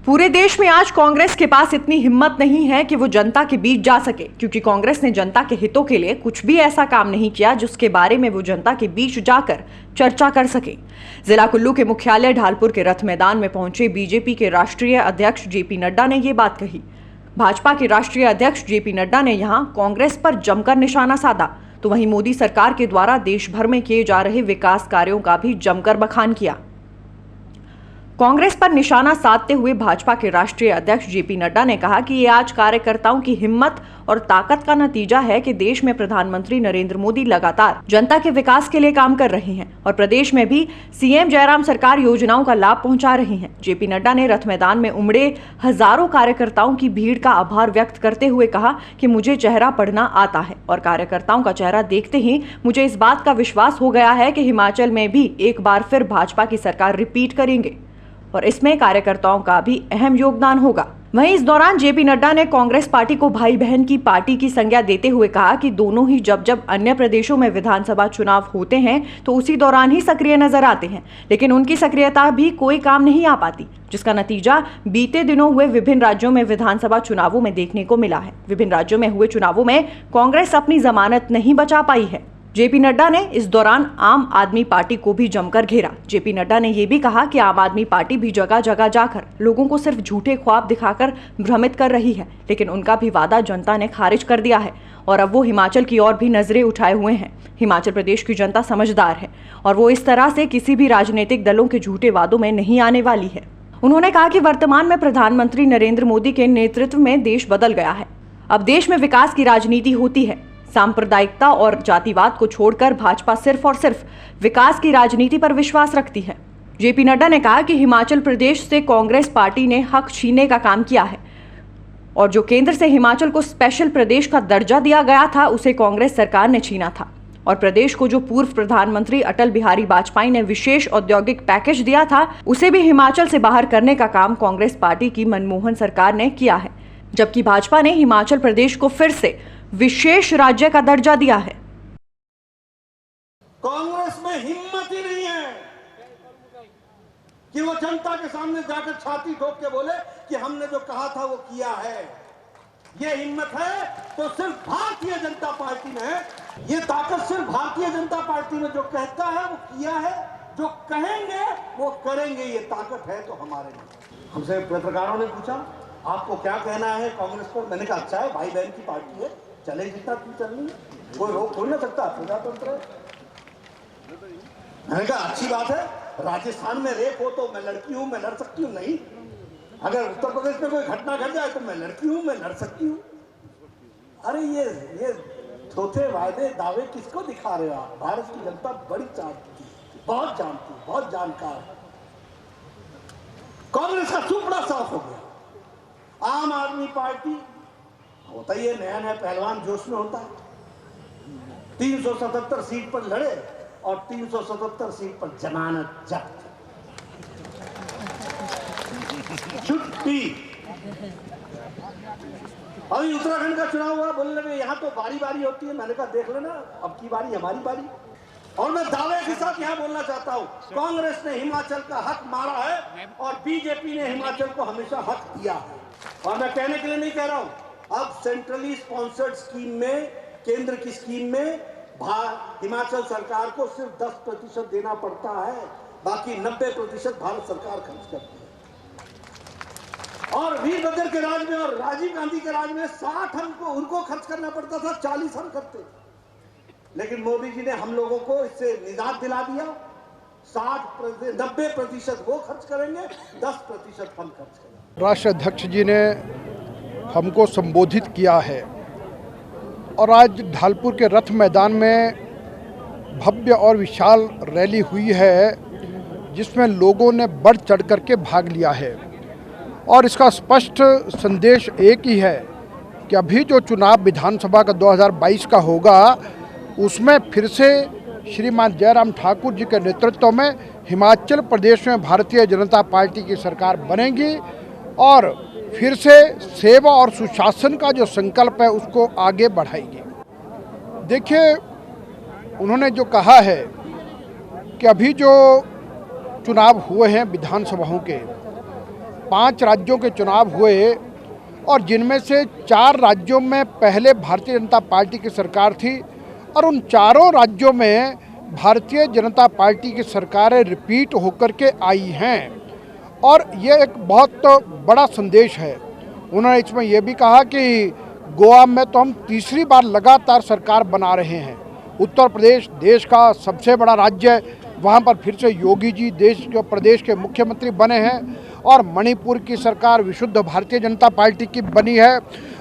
पूरे देश में आज कांग्रेस के पास इतनी हिम्मत नहीं है कि वो जनता के बीच जा सके, क्योंकि कांग्रेस ने जनता के हितों के लिए कुछ भी ऐसा काम नहीं किया जिसके बारे में वो जनता के बीच जाकर चर्चा कर सके। जिला कुल्लू के मुख्यालय ढालपुर के रथ मैदान में पहुंचे बीजेपी के राष्ट्रीय अध्यक्ष जेपी नड्डा ने ये बात कही। भाजपा के राष्ट्रीय अध्यक्ष जेपी नड्डा ने यहां कांग्रेस पर जमकर निशाना साधा, तो वहीं मोदी सरकार के द्वारा देश भर में किए जा रहे विकास कार्यों का भी जमकर बखान किया। कांग्रेस पर निशाना साधते हुए भाजपा के राष्ट्रीय अध्यक्ष जेपी नड्डा ने कहा कि ये आज कार्यकर्ताओं की हिम्मत और ताकत का नतीजा है कि देश में प्रधानमंत्री नरेंद्र मोदी लगातार जनता के विकास के लिए काम कर रहे हैं और प्रदेश में भी सीएम जयराम सरकार योजनाओं का लाभ पहुंचा रही है। जेपी नड्डा ने रथ मैदान में उमड़े हजारों कार्यकर्ताओं की भीड़ का आभार व्यक्त करते हुए कहा कि मुझे चेहरा पढ़ना आता है और कार्यकर्ताओं का चेहरा देखते ही मुझे इस बात का विश्वास हो गया है कि हिमाचल में भी एक बार फिर भाजपा की सरकार रिपीट करेंगे और इसमें कार्यकर्ताओं का भी अहम योगदान होगा। वहीं इस दौरान जेपी नड्डा ने कांग्रेस पार्टी को भाई बहन की पार्टी की संज्ञा देते हुए कहा कि दोनों ही जब अन्य प्रदेशों में विधानसभा चुनाव होते हैं तो उसी दौरान ही सक्रिय नजर आते हैं, लेकिन उनकी सक्रियता भी कोई काम नहीं आ पाती, जिसका नतीजा बीते दिनों हुए विभिन्न राज्यों में विधानसभा चुनावों में देखने को मिला है। विभिन्न राज्यों में हुए चुनावों में कांग्रेस अपनी जमानत नहीं बचा पाई है। जेपी नड्डा ने इस दौरान आम आदमी पार्टी को भी जमकर घेरा। जेपी नड्डा ने यह भी कहा कि आम आदमी पार्टी भी जगह जगह जाकर लोगों को सिर्फ झूठे ख्वाब दिखाकर भ्रमित कर रही है, लेकिन उनका भी वादा जनता ने खारिज कर दिया है और अब वो हिमाचल की ओर भी नजरें उठाए हुए हैं। हिमाचल प्रदेश की जनता समझदार है और वो इस तरह से किसी भी राजनीतिक दलों के झूठे वादों में नहीं आने वाली है। उन्होंने कहा कि वर्तमान में प्रधानमंत्री नरेंद्र मोदी के नेतृत्व में देश बदल गया है। अब देश में विकास की राजनीति होती है। सांप्रदायिकता और जातिवाद को छोड़कर भाजपा सिर्फ और सिर्फ विकास की राजनीति पर विश्वास रखती है। जेपी नड्डा ने कहा कि हिमाचल प्रदेश से कांग्रेस पार्टी ने हक छीनने का काम किया है और जो केंद्र से हिमाचल को स्पेशल प्रदेश का दर्जा दिया गया था उसे कांग्रेस सरकार ने छीना था और प्रदेश को जो पूर्व प्रधानमंत्री अटल बिहारी वाजपेयी ने विशेष औद्योगिक पैकेज दिया था उसे भी हिमाचल से बाहर करने का काम कांग्रेस पार्टी की मनमोहन सरकार ने किया है, जबकि भाजपा ने हिमाचल प्रदेश को फिर से विशेष राज्य का दर्जा दिया है। कांग्रेस में हिम्मत ही नहीं है कि वो जनता के सामने जाकर छाती ठोक के बोले कि हमने जो कहा था वो किया है। ये हिम्मत है तो सिर्फ भारतीय जनता पार्टी में है। ये ताकत सिर्फ भारतीय जनता पार्टी में जो कहता है वो किया है, जो कहेंगे वो करेंगे, ये ताकत है तो हमारे में। हमसे पत्रकारों ने पूछा आपको क्या कहना है कांग्रेस पर। मैंने कहा अच्छा है, भाई बहन की पार्टी है, चले जितना तुम चलनी, कोई रोक थोड़ी ना सकता, प्रजातंत्र है। मैंने कहा अच्छी बात है, राजस्थान में रेप हो तो मैं लड़की हूं, मैं लड़ सकती हूं। नहीं, अगर उत्तर प्रदेश में कोई घटना घट जाए तो मैं लड़की हूं, मैं लड़ सकती हूं। अरे ये धोखे वायदे दावे किसको दिखा रहे हो आप? भारत की जनता बड़ी जानती है, बहुत जानती है, बहुत जानकार है। कांग्रेस का सुपड़ा साफ हो गया। आम आदमी पार्टी होता ही है, नया नया पहलवान जोश में होता है। 377 सीट पर लड़े और 377 सीट पर जमानत जब्त, छुट्टी। अभी उत्तराखंड का चुनाव हुआ, बोलने लगे यहां तो बारी बारी होती है। मैंने कहा देख लेना, अब की बारी हमारी बारी। और मैं दावे के साथ यहां बोलना चाहता हूं, कांग्रेस ने हिमाचल का हक मारा है और बीजेपी ने हिमाचल को हमेशा हक दिया है। और मैं कहने के लिए नहीं कह रहा हूं, अब सेंट्रली स्पॉन्सर्ड स्कीम में, केंद्र की स्कीम में हिमाचल सरकार को सिर्फ 10% देना पड़ता है, बाकी 90% भारत सरकार खर्च करती है। और वीरभद्र के राज में और राजीव गांधी के राज में 60 हम उनको खर्च करना पड़ता था, 40 हम करते। लेकिन मोदी जी ने हम लोगों को इससे निजात दिला दिया। 90% वो खर्च करेंगे, 10% हम खर्च करेंगे। राष्ट्रीय अध्यक्ष जी ने हमको संबोधित किया है और आज ढालपुर के रथ मैदान में भव्य और विशाल रैली हुई है जिसमें लोगों ने बढ़ चढ़ कर के भाग लिया है और इसका स्पष्ट संदेश एक ही है कि अभी जो चुनाव विधानसभा का 2022 का होगा उसमें फिर से श्रीमान जयराम ठाकुर जी के नेतृत्व में हिमाचल प्रदेश में भारतीय जनता पार्टी की सरकार बनेगी और फिर से सेवा और सुशासन का जो संकल्प है उसको आगे बढ़ाएगी। देखिए, उन्होंने जो कहा है कि अभी जो चुनाव हुए हैं विधानसभाओं के, 5 राज्यों के चुनाव हुए और जिनमें से 4 राज्यों में पहले भारतीय जनता पार्टी की सरकार थी और उन चारों राज्यों में भारतीय जनता पार्टी की सरकारें रिपीट होकर के आई हैं और ये एक बहुत बड़ा संदेश है। उन्होंने इसमें यह भी कहा कि गोवा में तो हम तीसरी बार लगातार सरकार बना रहे हैं। उत्तर प्रदेश देश का सबसे बड़ा राज्य है, वहाँ पर फिर से योगी जी प्रदेश के मुख्यमंत्री बने हैं और मणिपुर की सरकार विशुद्ध भारतीय जनता पार्टी की बनी है।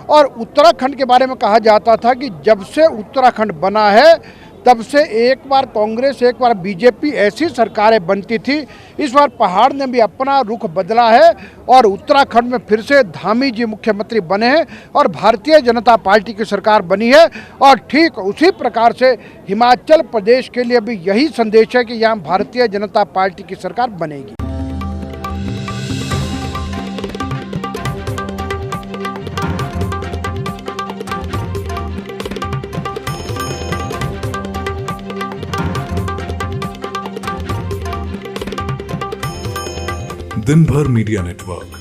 और उत्तराखंड के बारे में कहा जाता था कि जब से उत्तराखंड बना है तब से एक बार कांग्रेस एक बार बीजेपी ऐसी सरकारें बनती थी। इस बार पहाड़ ने भी अपना रुख बदला है और उत्तराखंड में फिर से धामी जी मुख्यमंत्री बने हैं और भारतीय जनता पार्टी की सरकार बनी है। और ठीक उसी प्रकार से हिमाचल प्रदेश के लिए भी यही संदेश है कि यहाँ भारतीय जनता पार्टी की सरकार बनेगी। दिन भर मीडिया नेटवर्क,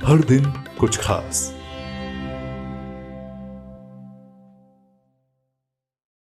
हर दिन कुछ खास।